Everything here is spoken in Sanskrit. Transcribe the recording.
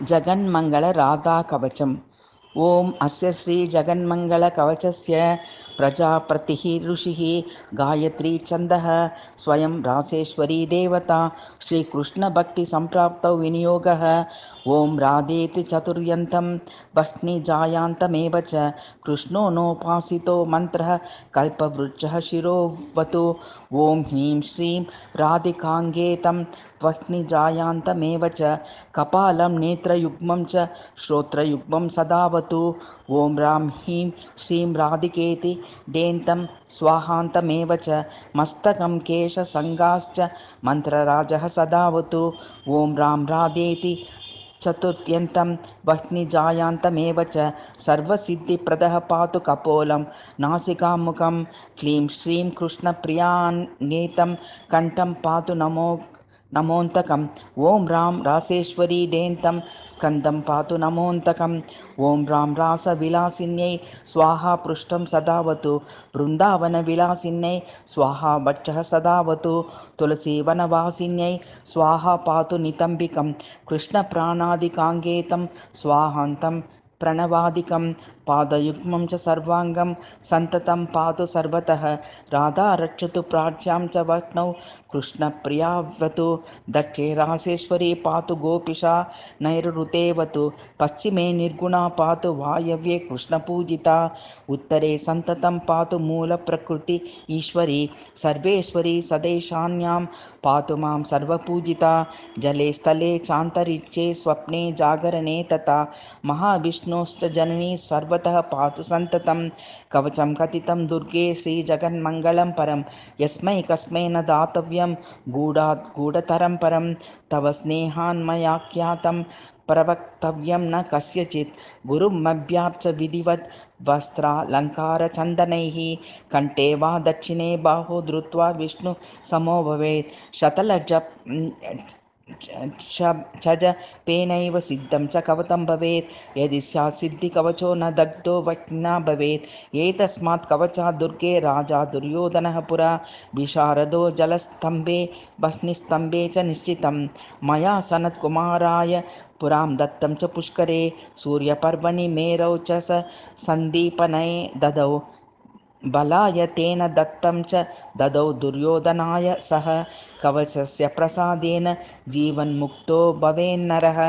जगन्मङ्गलरागाकवचम्। ॐ अस्य श्रीजगन्मङ्गलकवचस्य प्रजापतिः ऋषिः गायत्री छन्दः स्वयं रासेश्वरी देवता श्रीकृष्णभक्तिसम्प्राप्तौ विनियोगः। ॐ राधेति चतुर्यन्तं वह्निजायान्तमेव च कृष्णो नोपासितो मन्त्रः कल्पवृक्षः शिरोवतु। ॐ ह्रीं श्रीं राधिकाङ्गेतं वह्निजायान्तमेव च कपालं नेत्रयुग्मं च श्रोत्रयुग्मं सदावतु। ॐ रां ह्रीं श्रीं राधिकेति डेन्तं स्वाहान्तमेव च मस्तकं केशसङ्गाश्च मन्त्रराजः सदावतु। ॐ रां राधेति चतुर्थ्यन्तं वह्निजायान्तमेव च सर्वसिद्धिप्रदः पातु कपोलं नासिकामुखं। क्लीं श्रीं कृष्णप्रियाङ्गेतं कण्ठं पातु नमोऽन्तकम्। ॐ रां रासेश्वरी डेन्तं स्कन्दं पातु नमोऽन्तकम्। ॐ रां रासविलासिन्यै स्वाहा पृष्ठं सदावतु। वृन्दावनविलासिन्यै स्वाहा वक्षः सदावतु। तुलसीवनवासिन्यै स्वाहा पातु नितम्बिकं। कृष्णप्राणादिकाङ्गेतं स्वाहान्तं प्रणवादिकं पादयुग्मं च सर्वाङ्गं सन्ततं पातु सर्वतः। राधा रक्षतु प्राच्यां च वह्नौ कृष्णप्रियाव्रतु। दक्षे रासेश्वरी पातु गोपिशा नैरृतेवतु। पश्चिमे निर्गुणा पातु वायव्ये कृष्णपूजिता। उत्तरे सन्ततं पातु मूलप्रकृति ईश्वरी सर्वेश्वरी सदैशान्यां पातु मां सर्वपूजिता। जले स्थले चान्तरिक्षे स्वप्ने जागरणे तथा महाविष्णोश्च जननी सर्वतः पातु सन्ततं। कवचं कथितं दुर्गे श्रीजगन्मङ्गलं परं यस्मै कस्मै न दातव्यं गूढात् गूढतरं परं तव स्नेहान्मयाख्यातं प्रवक्तव्यं न कस्यचित्। गुरुमभ्यार्च विधिवत् वस्त्रालङ्कारचन्दनैः कण्ठे वा दक्षिणे बाहो धृत्वा विष्णु समो भवेत्। छजपेनैव सिद्धं च कवचं भवेत्। यदि स्यात् सिद्धिकवचो न दग्धो वह्निना भवेत्। एतस्मात् कवचात् दुर्गे राजा दुर्योधनः पुरा विशारदो जलस्तम्भे वह्निस्तम्भे च निश्चितं। मया सनत्कुमाराय पुरां दत्तं च पुष्करे सूर्यपर्वणि मेरौ च सन्दीपने ददौ। बलाय तेन दत्तं च ददौ दुर्योधनाय सः कवचस्य प्रसादेन जीवन्मुक्तो भवेन्नरः।